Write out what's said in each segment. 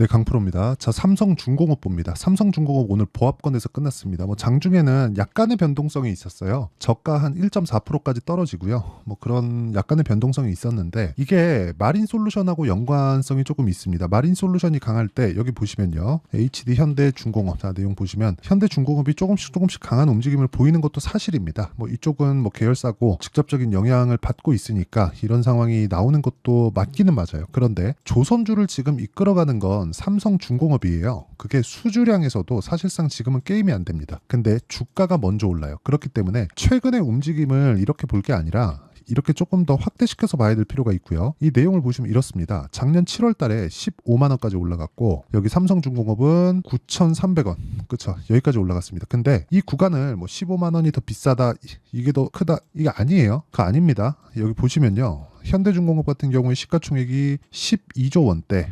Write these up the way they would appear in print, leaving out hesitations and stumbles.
네, 강프로입니다. 자, 삼성중공업 봅니다. 삼성중공업 오늘 보합권에서 끝났습니다. 장중에는 약간의 변동성이 있었어요. 저가 한 1.4%까지 떨어지고요. 그런 약간의 변동성이 있었는데 이게 마린솔루션하고 연관성이 조금 있습니다. 마린솔루션이 강할 때 여기 보시면요. HD 현대중공업. 자, 내용 보시면 현대중공업이 조금씩 강한 움직임을 보이는 것도 사실입니다. 이쪽은 계열사고 직접적인 영향을 받고 있으니까 이런 상황이 나오는 것도 맞기는 맞아요. 그런데 조선주를 지금 이끌어가는 건 삼성중공업이에요. 그게 수주량에서도 사실상 지금은 게임이 안 됩니다. 근데 주가가 먼저 올라요. 그렇기 때문에 최근의 움직임을 이렇게 볼 게 아니라 이렇게 조금 더 확대시켜서 봐야 될 필요가 있고요. 이 내용을 보시면 이렇습니다. 작년 7월 달에 15만 원까지 올라갔고 여기 삼성중공업은 9,300원. 그쵸? 여기까지 올라갔습니다. 근데 이 구간을 15만 원이 더 비싸다, 이게 더 크다, 이게 아니에요. 그거 아닙니다. 여기 보시면요. 현대중공업 같은 경우에 시가총액이 12조 원대,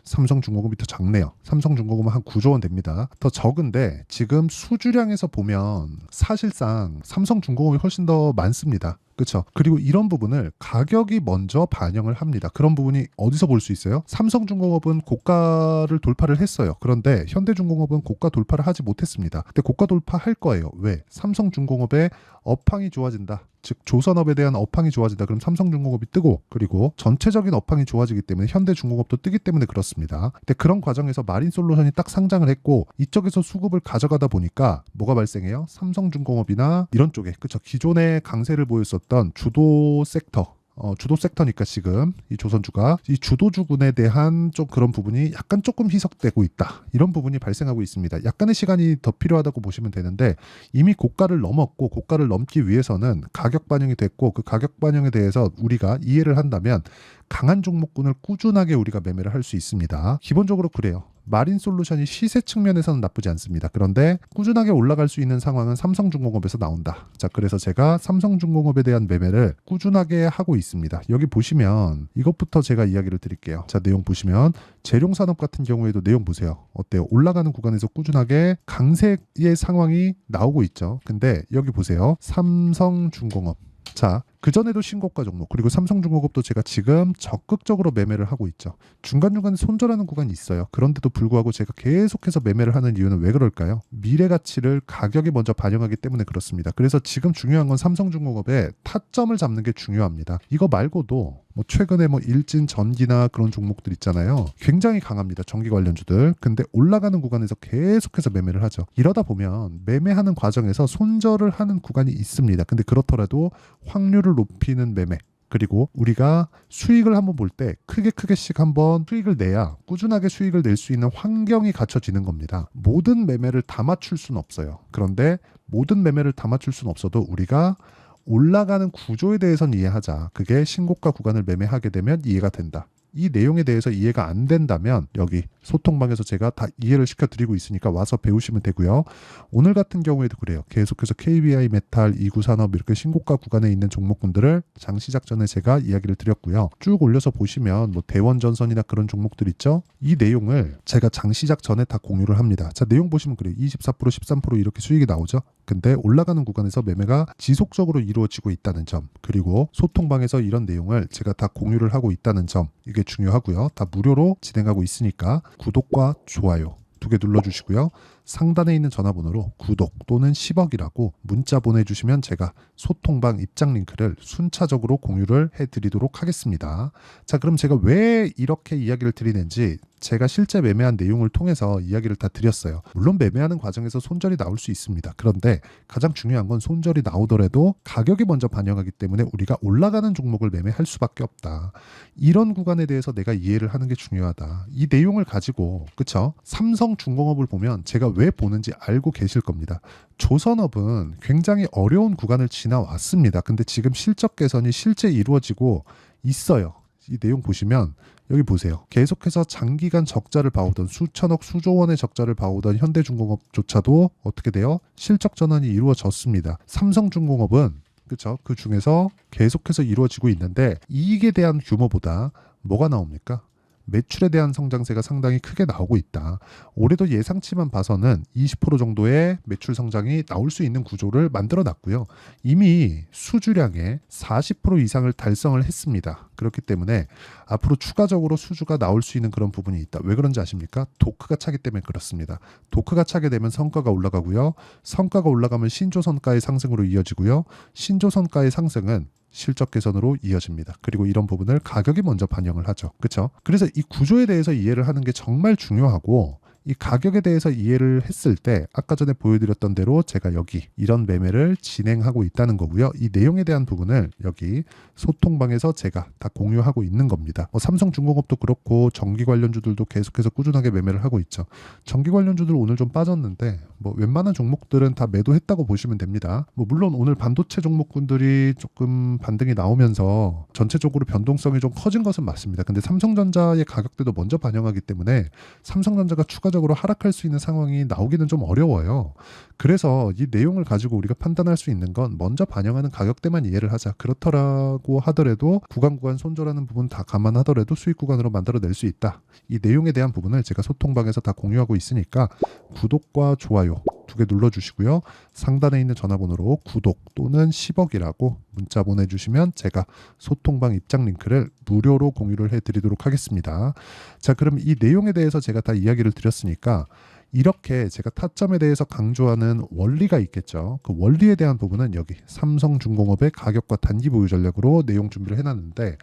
삼성중공업이 더 작네요. 삼성중공업은 한 9조 원 됩니다. 더 적은데 지금 수주량에서 보면 사실상 삼성중공업이 훨씬 더 많습니다. 그렇죠. 그리고 이런 부분을 가격이 먼저 반영을 합니다. 그런 부분이 어디서 볼 수 있어요? 삼성중공업은 고가를 돌파를 했어요. 그런데 현대중공업은 고가 돌파를 하지 못했습니다. 근데 고가 돌파할 거예요. 왜? 삼성중공업의 업황이 좋아진다. 즉 조선업에 대한 업황이 좋아진다. 그럼 삼성중공업이 뜨고, 그리고 전체적인 업황이 좋아지기 때문에 현대중공업도 뜨기 때문에 그렇습니다. 근데 그런 과정에서 마린솔루션이 딱 상장을 했고 이쪽에서 수급을 가져가다 보니까 뭐가 발생해요? 삼성중공업이나 이런 쪽에, 그쵸, 기존의 강세를 보였었던 주도 섹터, 주도 섹터니까 지금 이 조선주가 이 주도주군에 대한 좀 그런 부분이 약간 조금 희석되고 있다. 이런 부분이 발생하고 있습니다. 약간의 시간이 더 필요하다고 보시면 되는데 이미 고가를 넘었고 고가를 넘기 위해서는 가격 반영이 됐고 그 가격 반영에 대해서 우리가 이해를 한다면 강한 종목군을 꾸준하게 우리가 매매를 할 수 있습니다. 기본적으로 그래요. 마린솔루션이 시세 측면에서는 나쁘지 않습니다. 그런데 꾸준하게 올라갈 수 있는 상황은 삼성중공업에서 나온다. 자, 그래서 제가 삼성중공업에 대한 매매를 꾸준하게 하고 있습니다. 여기 보시면 이것부터 제가 이야기를 드릴게요. 자, 내용 보시면 재룡산업 같은 경우에도 내용 보세요. 어때요? 올라가는 구간에서 꾸준하게 강세의 상황이 나오고 있죠. 근데 여기 보세요. 삼성중공업. 자, 그전에도 신고가 종목, 그리고 삼성중공업도 제가 지금 적극적으로 매매를 하고 있죠. 중간중간에 손절하는 구간이 있어요. 그런데도 불구하고 제가 계속해서 매매를 하는 이유는 왜 그럴까요? 미래 가치를 가격이 먼저 반영하기 때문에 그렇습니다. 그래서 지금 중요한 건 삼성중공업의 타점을 잡는 게 중요합니다. 이거 말고도 최근에 일진 전기나 그런 종목들 있잖아요. 굉장히 강합니다. 전기 관련주들. 근데 올라가는 구간에서 계속해서 매매를 하죠. 이러다 보면 매매하는 과정에서 손절을 하는 구간이 있습니다. 근데 그렇더라도 확률을 높이는 매매, 그리고 우리가 수익을 한번 볼 때 크게씩 한번 수익을 내야 꾸준하게 수익을 낼 수 있는 환경이 갖춰지는 겁니다. 모든 매매를 다 맞출 수는 없어요. 그런데 모든 매매를 다 맞출 수는 없어도 우리가 올라가는 구조에 대해서는 이해하자. 그게 신고가 구간을 매매하게 되면 이해가 된다. 이 내용에 대해서 이해가 안 된다면 여기 소통방에서 제가 다 이해를 시켜드리고 있으니까 와서 배우시면 되고요. 오늘 같은 경우에도 그래요. 계속해서 KBI 메탈, 이구산업 이렇게 신고가 구간에 있는 종목군들을 장 시작 전에 제가 이야기를 드렸고요. 쭉 올려서 보시면 대원전선이나 그런 종목들 있죠. 이 내용을 제가 장 시작 전에 다 공유를 합니다. 자, 내용 보시면 그래요. 24%, 13% 이렇게 수익이 나오죠. 근데 올라가는 구간에서 매매가 지속적으로 이루어지고 있다는 점, 그리고 소통방에서 이런 내용을 제가 다 공유를 하고 있다는 점, 이게 중요하고요. 다 무료로 진행하고 있으니까 구독과 좋아요 2개 눌러주시고요. 상단에 있는 전화번호로 구독 또는 10억이라고 문자 보내주시면 제가 소통방 입장 링크를 순차적으로 공유를 해드리도록 하겠습니다. 자, 그럼 제가 왜 이렇게 이야기를 드리는지 제가 실제 매매한 내용을 통해서 이야기를 다 드렸어요. 물론 매매하는 과정에서 손절이 나올 수 있습니다. 그런데 가장 중요한 건 손절이 나오더라도 가격이 먼저 반영하기 때문에 우리가 올라가는 종목을 매매할 수밖에 없다. 이런 구간에 대해서 내가 이해를 하는 게 중요하다. 이 내용을 가지고, 그쵸? 삼성중공업을 보면 제가 왜 보는지 알고 계실 겁니다. 조선업은 굉장히 어려운 구간을 지나왔습니다. 근데 지금 실적 개선이 실제 이루어지고 있어요. 이 내용 보시면 여기 보세요. 계속해서 장기간 적자를 봐오던 수천억 수조 원의 적자를 봐오던 현대중공업조차도 어떻게 돼요? 실적 전환이 이루어졌습니다. 삼성중공업은 그렇죠. 그 중에서 계속해서 이루어지고 있는데 이익에 대한 규모보다 뭐가 나옵니까? 매출에 대한 성장세가 상당히 크게 나오고 있다. 올해도 예상치만 봐서는 20% 정도의 매출 성장이 나올 수 있는 구조를 만들어 놨고요. 이미 수주량의 40% 이상을 달성을 했습니다. 그렇기 때문에 앞으로 추가적으로 수주가 나올 수 있는 그런 부분이 있다. 왜 그런지 아십니까? 도크가 차기 때문에 그렇습니다. 도크가 차게 되면 성과가 올라가고요. 성과가 올라가면 신조선가의 상승으로 이어지고요. 신조선가의 상승은 실적 개선으로 이어집니다. 그리고 이런 부분을 가격이 먼저 반영을 하죠. 그렇죠? 그래서 이 구조에 대해서 이해를 하는 게 정말 중요하고, 이 가격에 대해서 이해를 했을 때 아까 전에 보여드렸던 대로 제가 여기 이런 매매를 진행하고 있다는 거고요. 이 내용에 대한 부분을 여기 소통방에서 제가 다 공유하고 있는 겁니다. 삼성중공업도 그렇고 전기 관련주들도 계속해서 꾸준하게 매매를 하고 있죠. 전기 관련주들 오늘 좀 빠졌는데 웬만한 종목들은 다 매도했다고 보시면 됩니다. 물론 오늘 반도체 종목군들이 조금 반등이 나오면서 전체적으로 변동성이 좀 커진 것은 맞습니다. 근데 삼성전자의 가격대도 먼저 반영하기 때문에 삼성전자가 추가적으로 하락할 수 있는 상황이 나오기는 좀 어려워요. 그래서 이 내용을 가지고 우리가 판단할 수 있는 건 먼저 반영하는 가격대만 이해를 하자. 그렇더라고 하더라도 구간 손절하는 부분 다 감안하더라도 수익 구간으로 만들어낼 수 있다. 이 내용에 대한 부분을 제가 소통방에서 다 공유하고 있으니까 구독과 좋아요 2개 눌러주시고요. 상단에 있는 전화번호로 구독 또는 10억이라고 문자 보내주시면 제가 소통방 입장 링크를 무료로 공유를 해드리도록 하겠습니다. 자, 그럼 이 내용에 대해서 제가 다 이야기를 드렸으니까 이렇게 제가 타점에 대해서 강조하는 원리가 있겠죠. 그 원리에 대한 부분은 여기 삼성중공업의 가격과 단기 보유 전략으로 내용 준비를 해놨는데,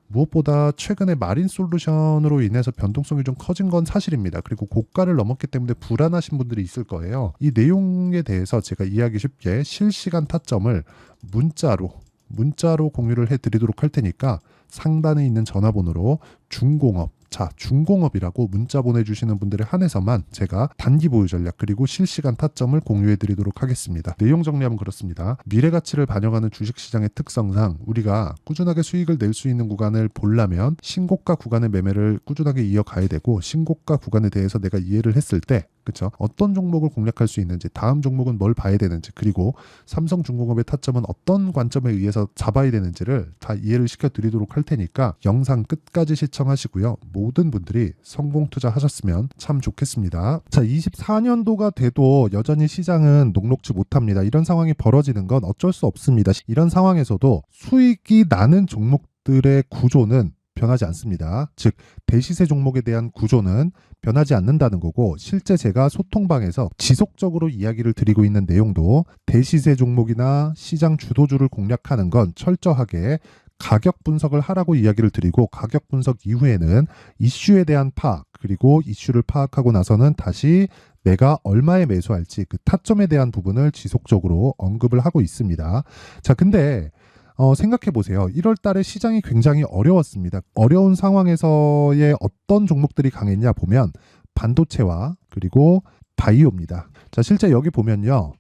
무엇보다 최근에 마린 솔루션으로 인해서 변동성이 좀 커진 건 사실입니다. 그리고 고가를 넘었기 때문에 불안하신 분들이 있을 거예요. 이 내용에 대해서 제가 이해하기 쉽게 실시간 타점을 문자로 공유를 해드리도록 할 테니까 상단에 있는 전화번호로 중공업이라고 문자 보내주시는 분들에 한해서만 제가 단기 보유 전략 그리고 실시간 타점을 공유해 드리도록 하겠습니다. 내용 정리하면 그렇습니다. 미래 가치를 반영하는 주식시장의 특성상 우리가 꾸준하게 수익을 낼 수 있는 구간을 보려면 신고가 구간의 매매를 꾸준하게 이어가야 되고, 신고가 구간에 대해서 내가 이해를 했을 때 그렇죠? 어떤 종목을 공략할 수 있는지, 다음 종목은 뭘 봐야 되는지, 그리고 삼성중공업의 타점은 어떤 관점에 의해서 잡아야 되는지를 다 이해를 시켜드리도록 할 테니까 영상 끝까지 시청하시고요. 모든 분들이 성공 투자하셨으면 참 좋겠습니다. 자, 24년도가 돼도 여전히 시장은 녹록지 못합니다. 이런 상황이 벌어지는 건 어쩔 수 없습니다. 이런 상황에서도 수익이 나는 종목들의 구조는 변하지 않습니다. 즉 대시세 종목에 대한 구조는 변하지 않는다는 거고, 실제 제가 소통방에서 지속적으로 이야기를 드리고 있는 내용도 대시세 종목이나 시장 주도주를 공략하는 건 철저하게 가격 분석을 하라고 이야기를 드리고, 가격 분석 이후에는 이슈에 대한 파악, 그리고 이슈를 파악하고 나서는 다시 내가 얼마에 매수할지 그 타점에 대한 부분을 지속적으로 언급을 하고 있습니다. 자, 근데 생각해 보세요. 1월 달에 시장이 굉장히 어려웠습니다. 어려운 상황에서의 어떤 종목들이 강했냐 보면 반도체와 그리고 바이오입니다. 자, 실제 여기 보면요.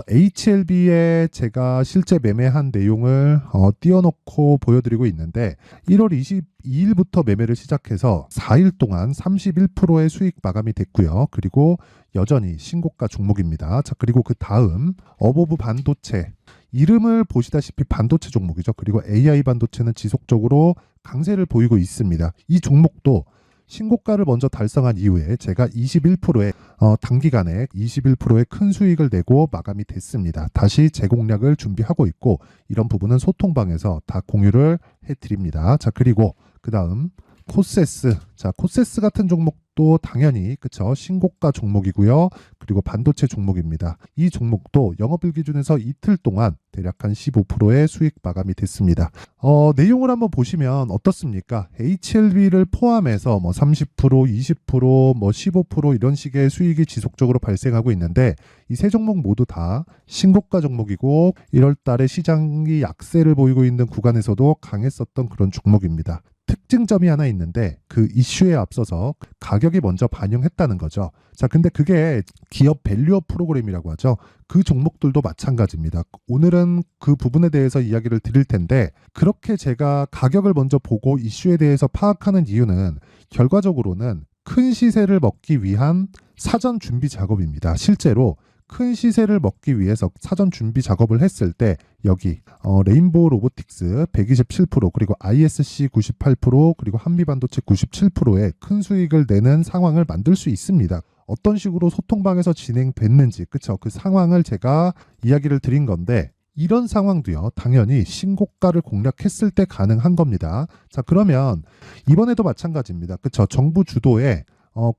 HLB에 제가 실제 매매한 내용을 띄워놓고 보여드리고 있는데, 1월 22일부터 매매를 시작해서 4일 동안 31%의 수익 마감이 됐고요. 그리고 여전히 신고가 종목입니다. 자, 그리고 그 다음 어보브 반도체, 이름을 보시다시피 반도체 종목이죠. 그리고 AI 반도체는 지속적으로 강세를 보이고 있습니다. 이 종목도 신고가를 먼저 달성한 이후에 제가 21%의 단기간에 21%의 큰 수익을 내고 마감이 됐습니다. 다시 재공략을 준비하고 있고, 이런 부분은 소통방에서 다 공유를 해드립니다. 자, 그리고 그 다음 코세스. 자, 코세스 같은 종목도 당연히 그쵸, 신고가 종목이고요. 그리고 반도체 종목입니다. 이 종목도 영업일 기준에서 이틀 동안 대략 한 15%의 수익 마감이 됐습니다. 내용을 한번 보시면 어떻습니까? HLB를 포함해서 30%, 20%, 15% 이런 식의 수익이 지속적으로 발생하고 있는데, 이 세 종목 모두 다 신고가 종목이고 1월 달에 시장이 약세를 보이고 있는 구간에서도 강했었던 그런 종목입니다. 특징점이 하나 있는데, 그 이슈에 앞서서 가격이 먼저 반영했다는 거죠. 자, 근데 그게 기업 밸류업 프로그램이라고 하죠. 그 종목들도 마찬가지입니다. 오늘은 그 부분에 대해서 이야기를 드릴 텐데, 그렇게 제가 가격을 먼저 보고 이슈에 대해서 파악하는 이유는 결과적으로는 큰 시세를 먹기 위한 사전 준비 작업입니다. 실제로 큰 시세를 먹기 위해서 사전 준비 작업을 했을 때 여기 레인보우 로보틱스 127% 그리고 ISC 98% 그리고 한미반도체 97%의 큰 수익을 내는 상황을 만들 수 있습니다. 어떤 식으로 소통방에서 진행됐는지 그쵸? 그 상황을 제가 이야기를 드린 건데 이런 상황도요 당연히 신고가를 공략했을 때 가능한 겁니다. 자 그러면 이번에도 마찬가지입니다. 그쵸? 정부 주도의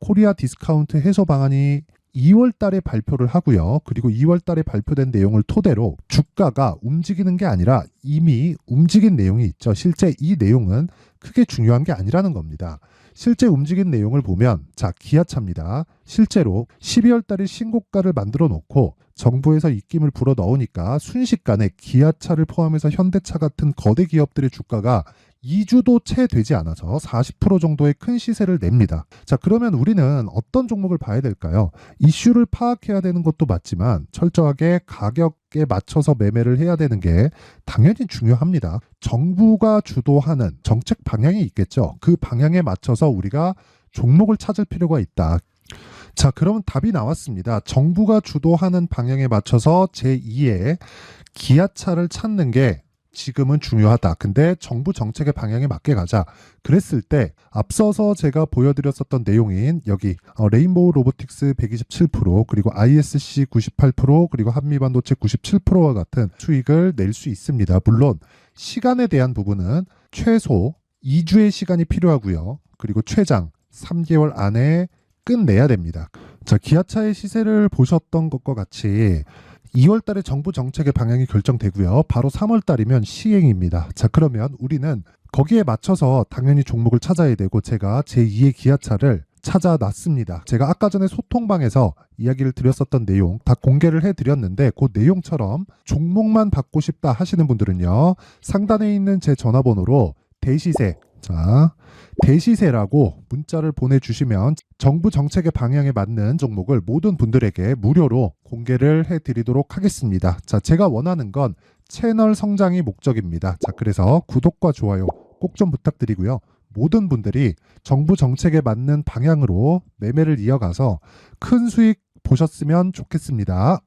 코리아 디스카운트 해소 방안이 2월 달에 발표를 하고요. 그리고 2월 달에 발표된 내용을 토대로 주가가 움직이는 게 아니라 이미 움직인 내용이 있죠. 실제 이 내용은 크게 중요한 게 아니라는 겁니다. 실제 움직인 내용을 보면 자 기아차입니다. 실제로 12월 달에 신고가를 만들어 놓고 정부에서 입김을 불어 넣으니까 순식간에 기아차를 포함해서 현대차 같은 거대 기업들의 주가가 2주도 채 되지 않아서 40% 정도의 큰 시세를 냅니다. 자, 그러면 우리는 어떤 종목을 봐야 될까요? 이슈를 파악해야 되는 것도 맞지만 철저하게 가격에 맞춰서 매매를 해야 되는 게 당연히 중요합니다. 정부가 주도하는 정책 방향이 있겠죠. 그 방향에 맞춰서 우리가 종목을 찾을 필요가 있다. 자, 그러면 답이 나왔습니다. 정부가 주도하는 방향에 맞춰서 제2의 기아차를 찾는 게 지금은 중요하다. 근데 정부 정책의 방향에 맞게 가자. 그랬을 때 앞서서 제가 보여드렸었던 내용인 여기 레인보우 로보틱스 127% 그리고 ISC 98% 그리고 한미반도체 97%와 같은 수익을 낼 수 있습니다. 물론 시간에 대한 부분은 최소 2주의 시간이 필요하고요. 그리고 최장 3개월 안에 끝내야 됩니다. 자, 기아차의 시세를 보셨던 것과 같이 2월 달에 정부 정책의 방향이 결정되고요. 바로 3월 달이면 시행입니다. 자, 그러면 우리는 거기에 맞춰서 당연히 종목을 찾아야 되고 제가 제2의 기아차를 찾아놨습니다. 제가 아까 전에 소통방에서 이야기를 드렸었던 내용 다 공개를 해드렸는데 그 내용처럼 종목만 받고 싶다 하시는 분들은요. 상단에 있는 제 전화번호로 대시세 자, 대시세라고 문자를 보내주시면 정부 정책의 방향에 맞는 종목을 모든 분들에게 무료로 공개를 해드리도록 하겠습니다. 자, 제가 원하는 건 채널 성장이 목적입니다. 자, 그래서 구독과 좋아요 꼭 좀 부탁드리고요. 모든 분들이 정부 정책에 맞는 방향으로 매매를 이어가서 큰 수익 보셨으면 좋겠습니다.